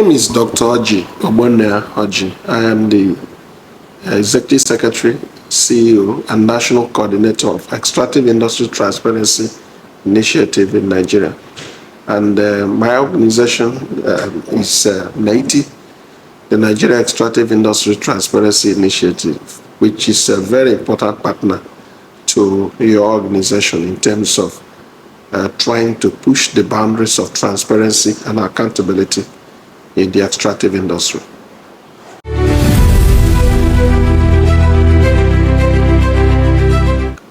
name is Dr. Oji Ogbonna Oji. I am the Executive Secretary, CEO, and National Coordinator of Extractive Industry Transparency Initiative in Nigeria. And my organization is NEITI, the Nigeria Extractive Industry Transparency Initiative, which is a very important partner to your organization in terms of trying to push the boundaries of transparency and accountability in the extractive industry.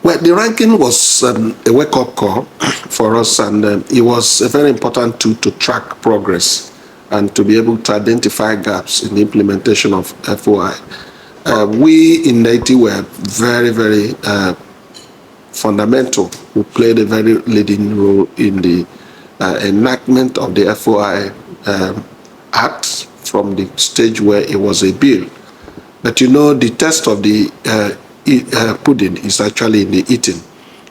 Well, the ranking was a wake-up call for us, and it was a very important tool to track progress and to be able to identify gaps in the implementation of FOI. We in NEITI were very, very fundamental. We played a very leading role in the enactment of the FOI Act from the stage where it was a bill. But you know, the test of the pudding is actually in the eating.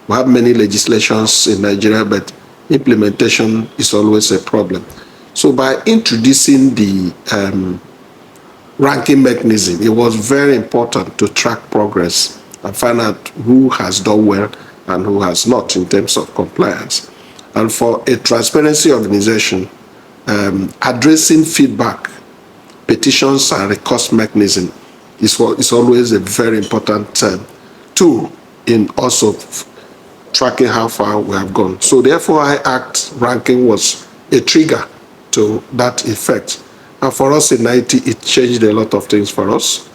We have many legislations in Nigeria, but implementation is always a problem. So by introducing the ranking mechanism, it was very important to track progress and find out who has done well and who has not in terms of compliance. And for a transparency organization, addressing feedback, petitions, and recourse mechanism is always a very important tool in also tracking how far we have gone. So the FOI Act ranking was a trigger to that effect. And for us in NEITI, it changed a lot of things for us.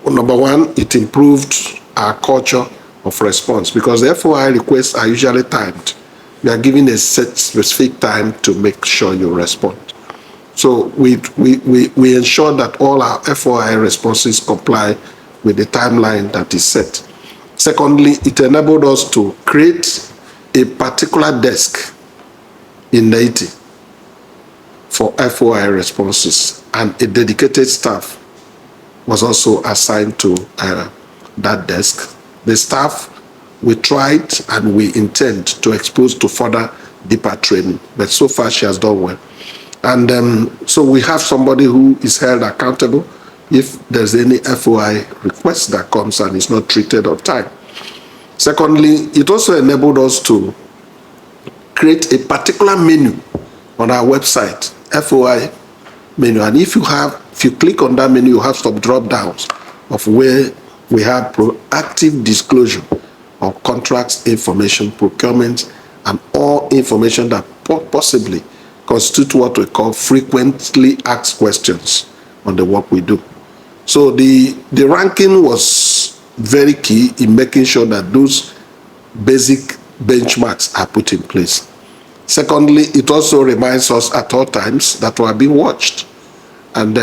Number one, it improved our culture of response, because the FOI requests are usually timed. We are given a set specific time to make sure you respond. So we ensure that all our FOI responses comply with the timeline that is set. Secondly, it enabled us to create a particular desk in NEITI for FOI responses, and a dedicated staff was also assigned to that desk. The staff, we tried and we intend to expose to further deeper training, but so far she has done well. And so we have somebody who is held accountable if there's any FOI request that comes and is not treated on time. Secondly, it also enabled us to create a particular menu on our website, FOI menu. And if you click on that menu, you have some drop downs of where we have proactive disclosure of contracts information, procurement, and all information that possibly constitute what we call frequently asked questions on the work we do. So the ranking was very key in making sure that those basic benchmarks are put in place. Secondly, it also reminds us at all times that we are being watched. And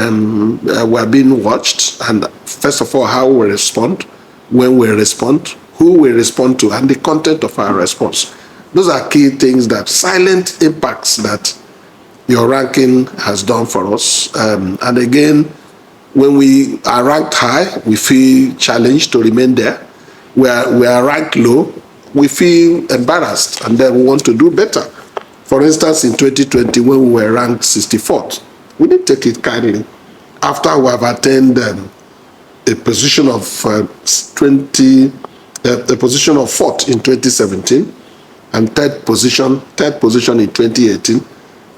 we are being watched, and first of all, how we respond, when we respond, who we respond to, and the content of our response. Those are key things, that silent impacts that your ranking has done for us. And again, when we are ranked high, we feel challenged to remain there. We are ranked low, we feel embarrassed, and then we want to do better. For instance, in 2020, when we were ranked 64th, we didn't take it kindly. After we have attained a position of a position of 4th in 2017 and third position in 2018.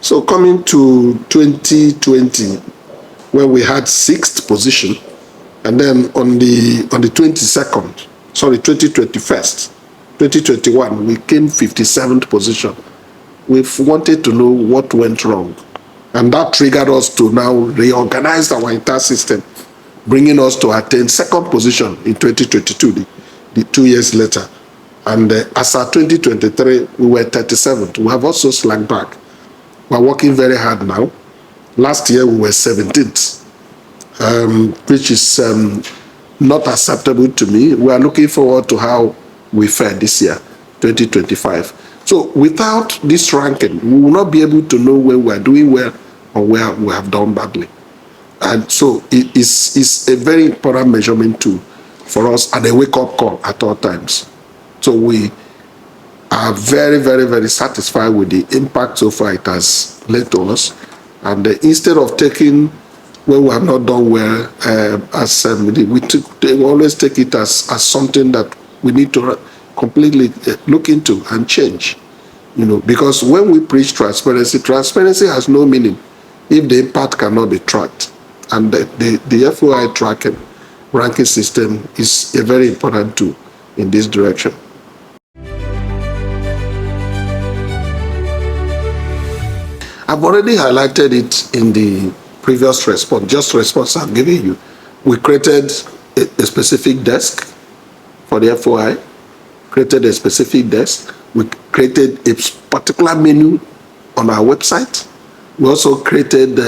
So coming to 2020, where we had 6th position, and then on the 2021, we came 57th position. We've wanted to know what went wrong. And that triggered us to now reorganize our entire system, bringing us to attain 2nd position in 2022, the 2 years later. And as of 2023, we were 37th. We have also slacked back. We're working very hard now. Last year, we were 17th, which is not acceptable to me. We are looking forward to how we fare this year, 2025. So without this ranking, we will not be able to know where we are doing well or where we have done badly. And so it is a very important measurement tool for us, and a wake-up call at all times. So we are very, very, very satisfied with the impact so far it has led to us. And instead of taking when we have not done well we always take it as something that we need to completely look into and change. Because when we preach transparency, transparency has no meaning if the impact cannot be tracked. And the FOI tracking ranking system is a very important tool in this direction. I've already highlighted it in the previous response I've given you. We created a specific desk for the FOI, created a specific desk. We created a particular menu on our website. We also created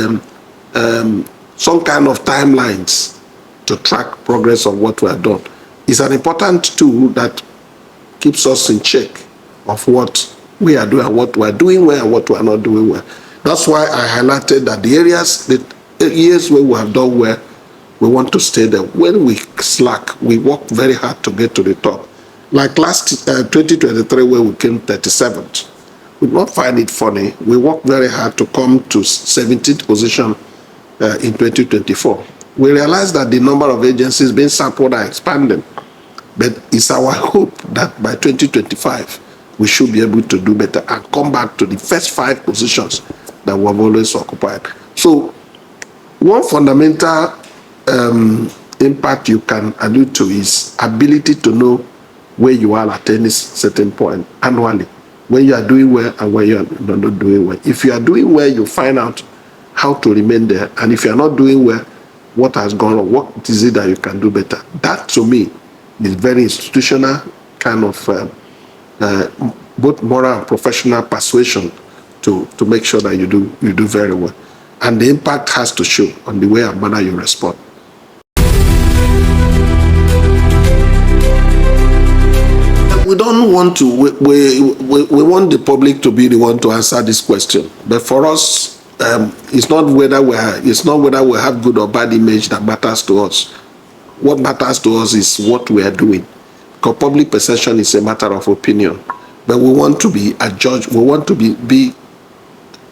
some kind of timelines to track progress of what we have done. It's an important tool that keeps us in check of what we are doing, what we are doing well, and what we are not doing well. That's why I highlighted that the areas where we have done well, we want to stay there. When we slack, we work very hard to get to the top. Like last 2023, where we came 37th, we did not find it funny. We worked very hard to come to 17th position in 2024. We realized that the number of agencies being sampled are expanding, but it's our hope that by 2025, we should be able to do better and come back to the first 5 positions that we have always occupied. So one fundamental impact you can allude to is ability to know where you are at any certain point annually, when you are doing well and when you are not doing well. If you are doing well, you find out how to remain there. And if you are not doing well, what has gone wrong? What is it that you can do better? That, to me, is very institutional kind of both moral and professional persuasion to make sure that you do very well. And the impact has to show on the way and manner you respond. We don't want to, we want the public to be the one to answer this question. But for us, it's not whether we have good or bad image that matters to us. What matters to us is what we are doing. Because public perception is a matter of opinion. But we want to be a judge. We want to be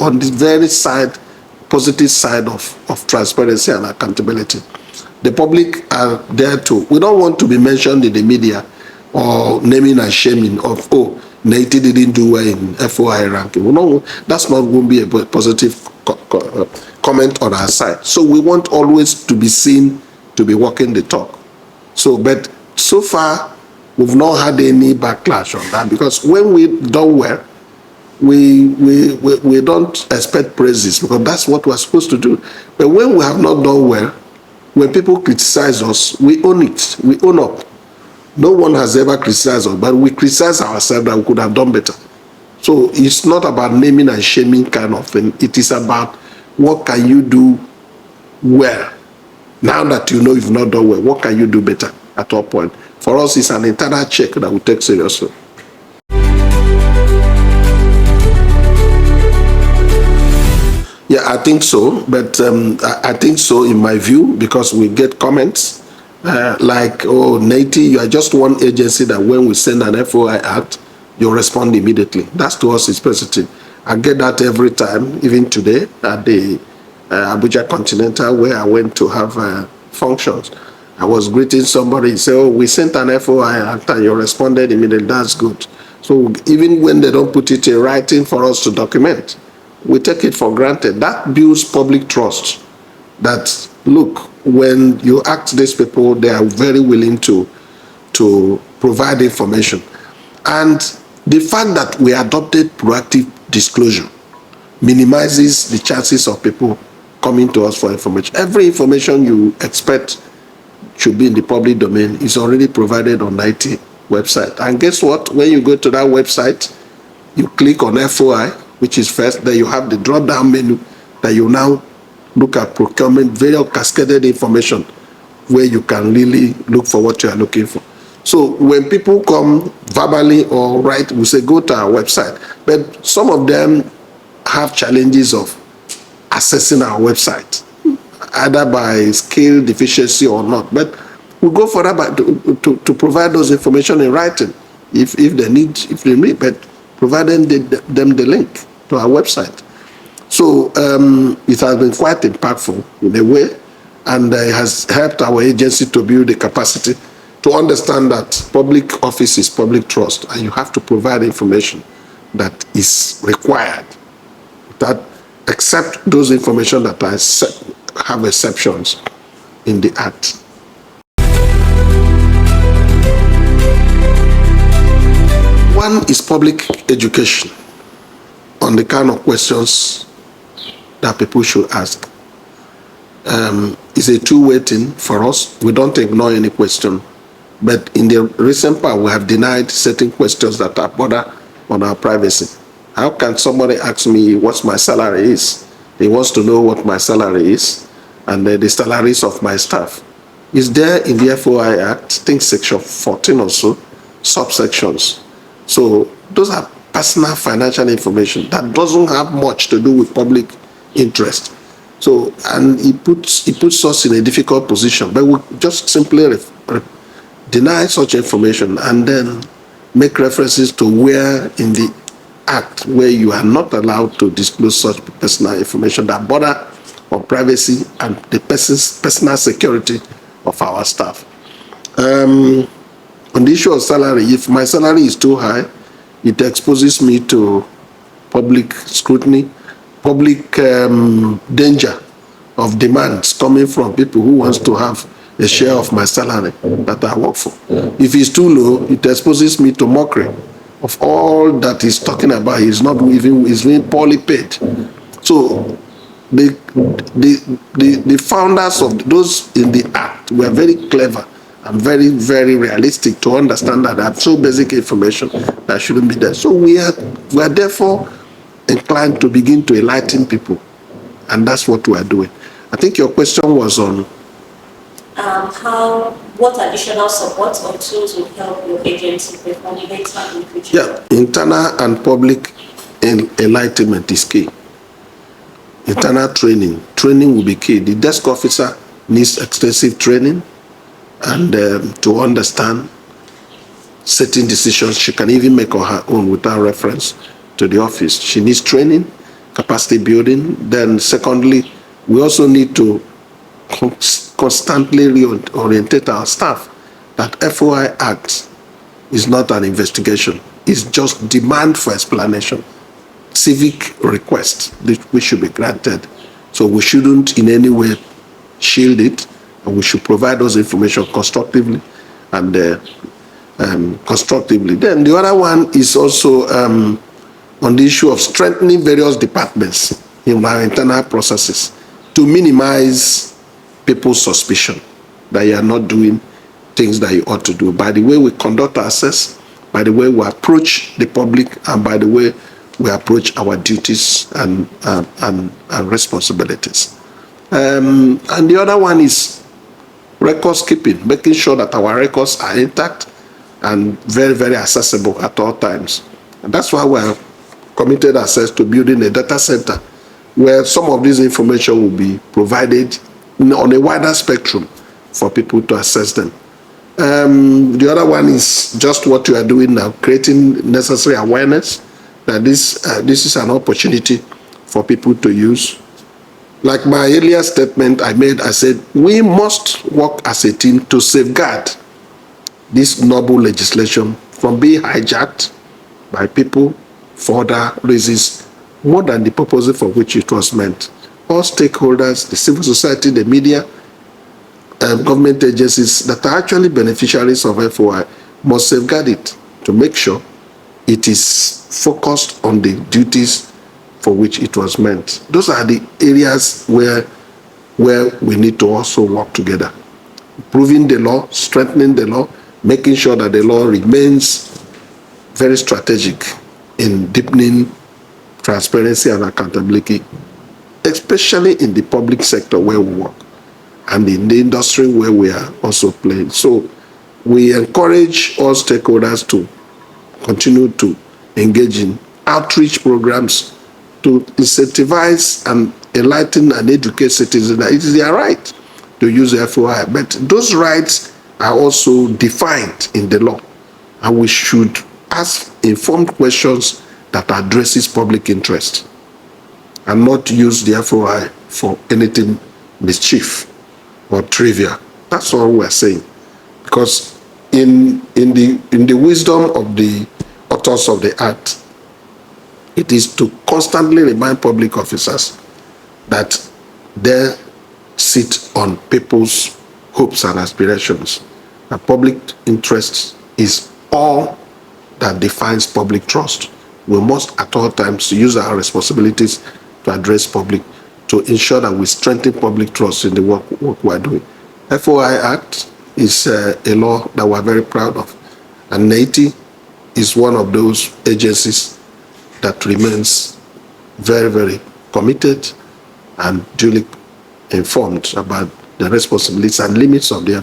on the very positive side of transparency and accountability. The public are there too. We don't want to be mentioned in the media or naming and shaming of, oh, NEITI didn't do well in FOI ranking. That's not going to be a positive comment on our side. So we want always to be seen to be walking the talk. But so far, we've not had any backlash on that, because when we done well, we don't expect praises, because that's what we're supposed to do. But when we have not done well, when people criticize us, we own it. We own up. No one has ever criticized us, but we criticize ourselves that we could have done better. So it's not about naming and shaming kind of thing. It is about what can you do well. Now that you know you've not done well, what can you do better at all point? For us, it's an internal check that we take seriously. Yeah, I think so. But I think so in my view, because we get comments like, oh, NEITI, you are just one agency that when we send an FOI act, you respond immediately. That's to us is positive. I get that every time, even today at the Abuja Continental, where I went to have functions. I was greeting somebody, say, oh, we sent an FOI act and you responded immediately. That's good. So even when they don't put it in writing for us to document, we take it for granted. That builds public trust that, look, when you ask these people, they are very willing to provide information. And the fact that we adopted proactive disclosure minimizes the chances of people coming to us for information. Every information you expect should be in the public domain is already provided on NEITI website. And guess what? When you go to that website, you click on FOI, which is first, then you have the drop-down menu that you now look at procurement, very cascaded information where you can really look for what you are looking for. So when people come verbally or write, we say go to our website. But some of them have challenges of accessing our website, either by skill deficiency or not. But we go for that to provide those information in writing if they need, but providing them the link to our website. So it has been quite impactful in a way, and it has helped our agency to build the capacity to understand that public office is public trust, and you have to provide information that is required, that except those information that have exceptions in the Act. One is public education on the kind of questions that people should ask. It's a two-way thing for us. We don't ignore any question, but in the recent past, we have denied certain questions that are border on our privacy. How can somebody ask me what my salary is? He wants to know what my salary is and the salaries of my staff. It's there in the FOI Act, I think section 14 or so, subsections. So those are personal financial information that doesn't have much to do with public interest. So, and it puts us in a difficult position, but we just simply deny such information and then make references to where in the Act where you are not allowed to disclose such personal information that border on privacy and the personal security of our staff. On the issue of salary, if my salary is too high, it exposes me to public scrutiny, public danger of demands coming from people who wants to have a share of my salary that I work for. If it's too low, it exposes me to mockery of all that he's talking about. He's not even, he's being poorly paid. So the founders of those in the Act were very clever and very, very realistic to understand that that's so basic information that shouldn't be there. So we are therefore inclined to begin to enlighten people, and that's what we are doing. I think your question was on what additional support or tools will help your agency perform better in future? Yeah, internal and public enlightenment is key. Internal training will be key. The desk officer needs extensive training and to understand certain decisions she can even make on her own without reference to the office. She needs training, capacity building. Then secondly, we also need to constantly reorientate our staff that FOI Act is not an investigation. It's just demand for explanation, civic request which should be granted. So we shouldn't in any way shield it, and we should provide those information constructively and constructively. Then the other one is also on the issue of strengthening various departments in our internal processes to minimize people's suspicion that you are not doing things that you ought to do, by the way we conduct ourselves, by the way we approach the public, and by the way we approach our duties and responsibilities. And the other one is records keeping, making sure that our records are intact and very, very accessible at all times. And that's why we have committed ourselves to building a data center where some of this information will be provided on a wider spectrum for people to access them. The other one is just what you are doing now, creating necessary awareness that this is an opportunity for people to use. Like my earlier statement I made, I said, we must work as a team to safeguard this noble legislation from being hijacked by people for other reasons more than the purpose for which it was meant. All stakeholders, the civil society, the media, government agencies that are actually beneficiaries of FOI must safeguard it to make sure it is focused on the duties for which it was meant. Those are the areas where we need to also work together. Improving the law, strengthening the law, making sure that the law remains very strategic in deepening transparency and accountability, especially in the public sector where we work and in the industry where we are also playing. So we encourage all stakeholders to continue to engage in outreach programs to incentivize and enlighten and educate citizens that it is their right to use FOI. But those rights are also defined in the law, and we should ask informed questions that addresses public interest. and not use the FOI for anything mischief or trivial. That's all we're saying. Because in the wisdom of the authors of the act, it is to constantly remind public officers that they sit on people's hopes and aspirations. The public interest is all that defines public trust. We must at all times use our responsibilities to address public, to ensure that we strengthen public trust in the work we are doing. FOI Act is a law that we're very proud of, and NEITI is one of those agencies that remains very, very committed and duly informed about the responsibilities and limits of the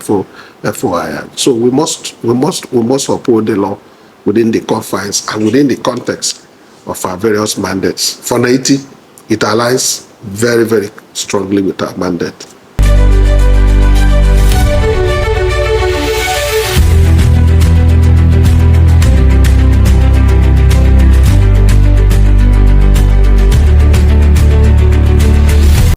FOI Act. So we must uphold the law within the confines and within the context of our various mandates. For NEITI, it aligns very, very strongly with our mandate.